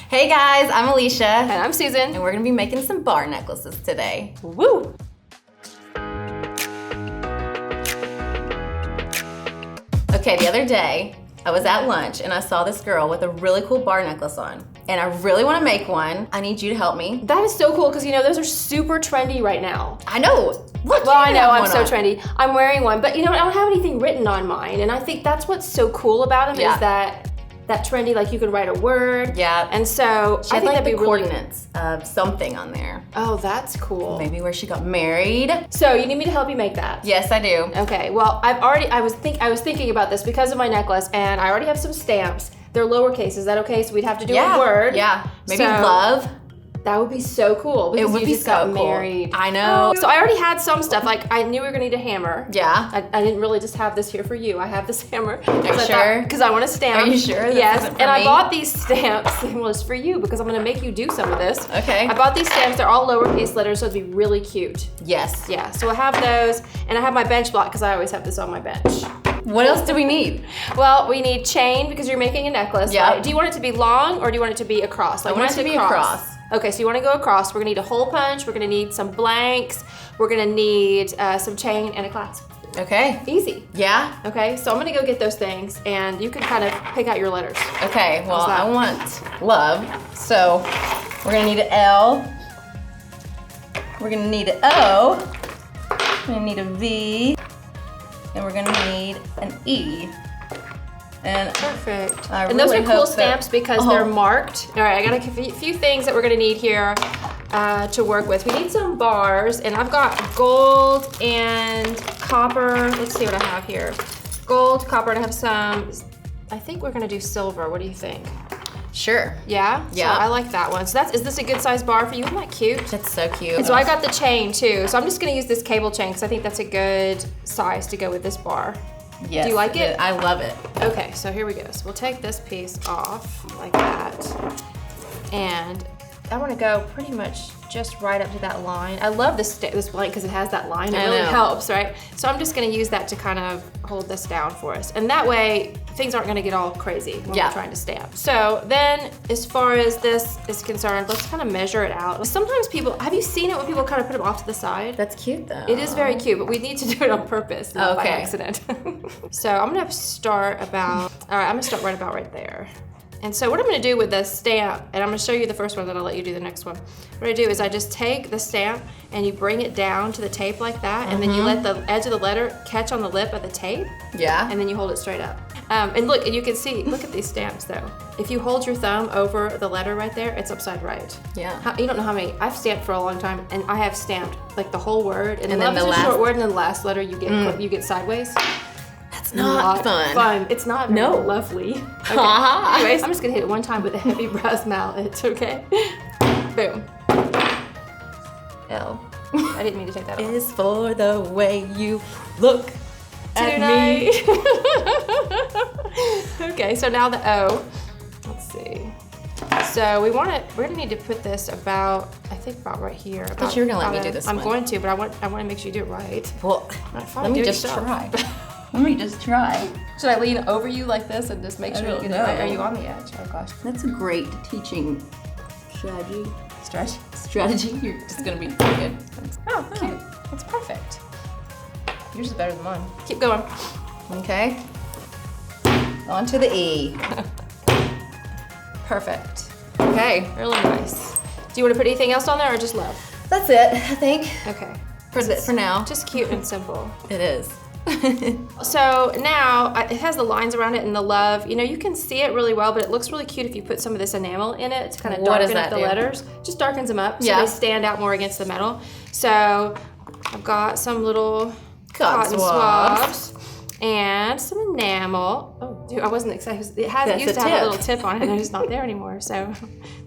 Hey guys, I'm Alicia. And I'm Susan. And we're gonna be making some bar necklaces today. Woo! Okay, the other day, I was at lunch and I saw this girl with a really cool bar necklace on. And I really wanna make one. I need you to help me. That is so cool because you know those are super trendy right now. I know. Well, I know, I'm so trendy. I'm wearing one, but you know what, I don't have anything written on mine. And I think that's what's so cool about them is that trendy, like you can write a word. Yeah. And so I think that'd be coordinates of something on there. Oh, that's cool. Maybe where she got married. So you need me to help you make that? Yes, I do. Okay, well, I was thinking about this because of my necklace, and I already have some stamps. They're lowercase, is that okay? So we'd have to do a word. Yeah, maybe love. That would be so cool because it would you be just so got cool. married. I know. So I already had some stuff. Like I knew we were gonna need a hammer. Yeah. I didn't really just have this here for you. I have this hammer. Are you sure? Because I want to stamp. Are you sure? Yes. And I bought these stamps. Well, it's for you because I'm gonna make you do some of this. Okay. I bought these stamps. They're all lowercase letters, so it'd be really cute. Yes. Yeah. So I have those, and I have my bench block because I always have this on my bench. What else do we need? Well, we need chain because you're making a necklace. Yeah. Right? Do you want it to be long or do you want it to be across? I want it to be across. Okay, so you want to go across. We're gonna need a hole punch. We're gonna need some blanks. We're gonna need some chain and a clasp. Okay. Easy. Yeah? Okay, so I'm gonna go get those things and you can kind of pick out your letters. Okay, well, I want love. So we're gonna need an L. We're gonna need an O. We're gonna need a V. And we're gonna need an E. And perfect. And those are cool stamps because they're marked. All right, I got a few things that we're gonna need here to work with. We need some bars, and I've got gold and copper. Let's see what I have here. Gold, copper, and I have some, I think we're gonna do silver. What do you think? Sure. Yeah? Yeah. So I like that one. So is this a good size bar for you? Isn't that cute? That's so cute. And so I got the chain too. So I'm just gonna use this cable chain because I think that's a good size to go with this bar. Yes. Do you like it? I love it. Okay, so here we go. So we'll take this piece off like that. And I want to go pretty much just right up to that line. I love this blank because it has that line. It really helps, right? So I'm just going to use that to kind of hold this down for us. And that way, things aren't going to get all crazy when we're trying to stamp. So then, as far as this is concerned, let's kind of measure it out. Sometimes people, have you seen it when people kind of put them off to the side? That's cute though. It is very cute, but we need to do it on purpose, not by accident. So I'm gonna start about, all right, I'm gonna start right there. And so what I'm gonna do with the stamp, and I'm gonna show you the first one, then I'll let you do the next one. What I do is I just take the stamp and you bring it down to the tape like that, and then you let the edge of the letter catch on the lip of the tape. Yeah. And then you hold it straight up. And look, and you can see, look at these stamps though. If you hold your thumb over the letter right there, it's upside right. Yeah. You don't know how many, I've stamped for a long time, and I have stamped like the whole word, and then the last short word, and then the last letter you get sideways. That's not fun. It's not very lovely. Okay. Anyways, I'm just gonna hit it one time with a heavy brass mallet, okay? Boom. L. I didn't mean to take that off. Is for the way you look at me. Okay, so now the O. Let's see. So we're gonna need to put this about, I think about right here. I thought you were gonna let me do this I'm one. going to, but I want to make sure you do it right. Well, let me just try. Let me just try. Should I lean over you like this and just make sure you get it right? Are you on the edge? Oh gosh. That's a great teaching strategy. Strategy. You're just gonna be good. Oh, cute. It's perfect. Yours is better than mine. Keep going. Okay. On to the E. Perfect. Okay. Really nice. Do you want to put anything else on there or just love? That's it, I think. Okay. For now. Just cute and simple. It is. So now it has the lines around it and the love. You know, you can see it really well, but it looks really cute if you put some of this enamel in it to kind of darken up the letters. Just darkens them up so they stand out more against the metal. So I've got some little cotton swabs and some enamel. Oh, dude, I wasn't excited. It used to have a little tip on it and it's not there anymore. So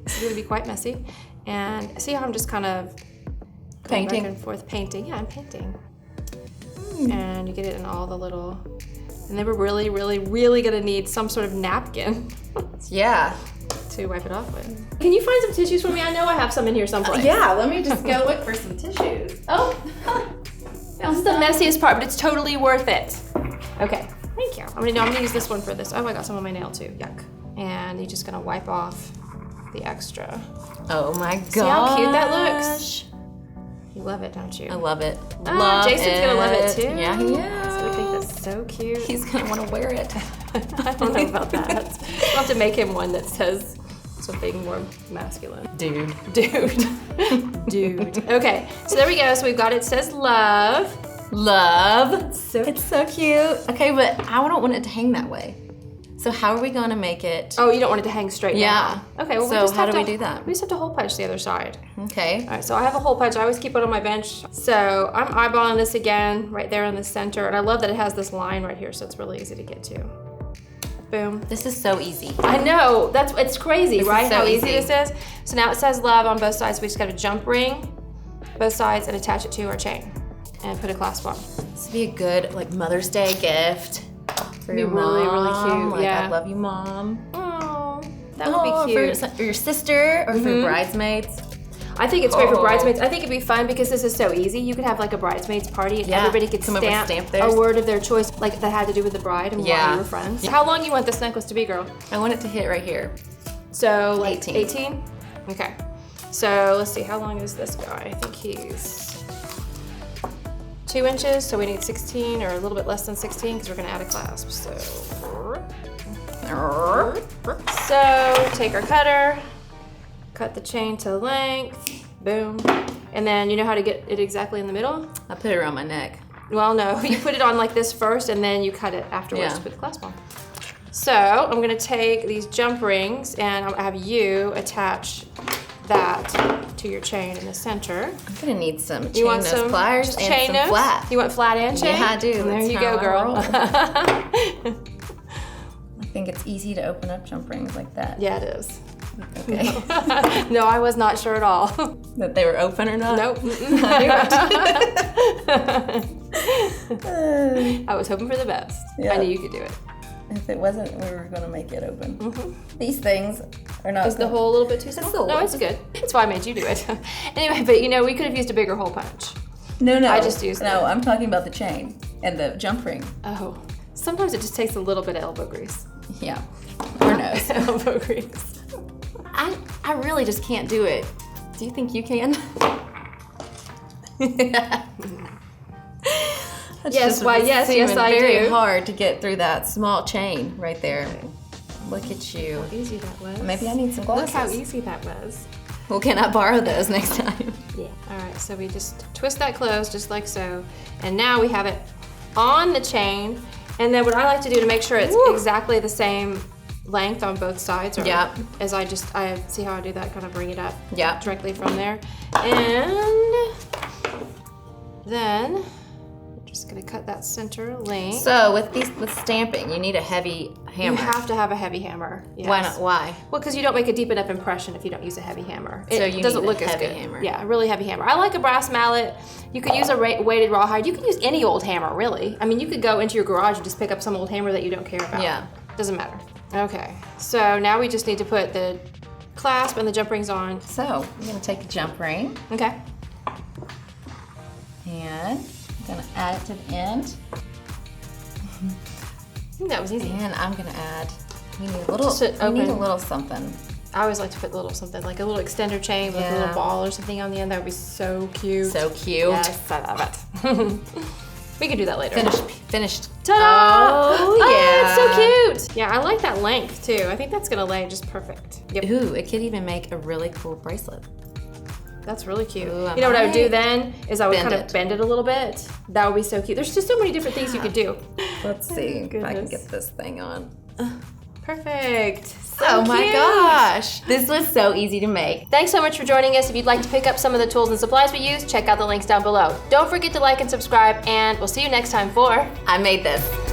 this is going to be quite messy. And see how I'm just kind of painting back and forth painting. Yeah, I'm painting. And you get it in all the little, and then we're really, really, really gonna need some sort of napkin. Yeah. To wipe it off with. Can you find some tissues for me? I know I have some in here someplace. Yeah, let me just go look for some tissues. Oh, this is the messiest part, but it's totally worth it. Okay, thank you. I'm gonna use this one for this. Oh, I got some on my nail too, yuck. And you're just gonna wipe off the extra. Oh my gosh. See how cute that looks? You love it, don't you? I love it. Jason's gonna love it too. Yeah, he is. I think that's so cute. He's gonna want to wear it. I don't know about that. We'll have to make him one that says something more masculine. Dude. Dude. Okay, so there we go. So we've got it says love. Love. It's so cute. Okay, but I don't want it to hang that way. So how are we gonna make it? Oh, you don't want it to hang straight down? Okay, well, so how do we do that? We just have to hole punch the other side. Okay. All right, so I have a hole punch. I always keep it on my bench. So I'm eyeballing this again, right there in the center. And I love that it has this line right here, so it's really easy to get to. Boom. This is so easy. I know, it's crazy, right? Is so how easy easy this is. So now it says love on both sides. We just got a jump ring, both sides, and attach it to our chain. And put a clasp on. This would be a good like Mother's Day gift. For your really, mom. really cute. Like, yeah. I love you, Mom. Oh, that would be cute. For your sister or for bridesmaids. I think it's great for bridesmaids. I think it'd be fun because this is so easy. You could have like a bridesmaids party and everybody could stamp a word of their choice, like that had to do with the bride and why you were friends. How long you want this necklace to be, girl? I want it to hit right here. So like 18? Okay. So let's see, how long is this guy? I think he's 2 inches, so we need 16 or a little bit less than 16 because we're gonna add a clasp. So take our cutter, cut the chain to length, boom. And then you know how to get it exactly in the middle? I put it around my neck. Well, no, you put it on like this first and then you cut it afterwards to put the clasp on. So I'm gonna take these jump rings and I'm gonna have you attach that to your chain in the center. I'm gonna need some chain nose pliers and chain some flat. You want flat and chain? Yeah, I do. There you go, girl. I think it's easy to open up jump rings like that. Yeah, it is. Okay. No, I was not sure at all. That they were open or not? Nope. I was hoping for the best. Yeah. I knew you could do it. If it wasn't, we were going to make it open. These things are not. Is the hole a little bit too small? No, it's good. That's why I made you do it. Anyway, but you know, we could have used a bigger hole punch. No. I just used No, I'm talking about the chain and the jump ring. Oh. Sometimes it just takes a little bit of elbow grease. Yeah. Or nose. Elbow grease. I really just can't do it. Do you think you can? Yes, I do. Very hard to get through that small chain right there. Look at you. How easy that was. Maybe I need some glasses. Look how easy that was. Well, can I borrow those next time? Yeah. All right, so we just twist that closed just like so. And now we have it on the chain. And then what I like to do to make sure it's exactly the same length on both sides, is I see how I do that, kind of bring it up directly from there. And then I'm just gonna cut that center length. So with stamping, you need a heavy hammer. You have to have a heavy hammer. Yes. Why not? Why? Well, because you don't make a deep enough impression if you don't use a heavy hammer. It doesn't look as good. Hammer. Yeah, a really heavy hammer. I like a brass mallet. You could use a weighted rawhide. You could use any old hammer, really. I mean, you could go into your garage and just pick up some old hammer that you don't care about. Yeah. Doesn't matter. Okay, so now we just need to put the clasp and the jump rings on. So I'm gonna take a jump ring. Okay. And I'm gonna add it to the end. I think that was easy. And I'm gonna add, we need a little something. I always like to put a little something, like a little extender chain with a little ball or something on the end. That would be so cute. So cute. Yes, I love it. We can do that later. Finished. Ta-da! Oh, yeah. It's so cute. Yeah, I like that length too. I think that's gonna lay just perfect. Yep. Ooh, it could even make a really cool bracelet. That's really cute. Ooh, you know what I would do then is I would kind of bend it a little bit. That would be so cute. There's just so many different things you could do. Let's see if I can get this thing on. Perfect. Oh my gosh. This was so easy to make. Thanks so much for joining us. If you'd like to pick up some of the tools and supplies we use, check out the links down below. Don't forget to like and subscribe, and we'll see you next time for I Made This.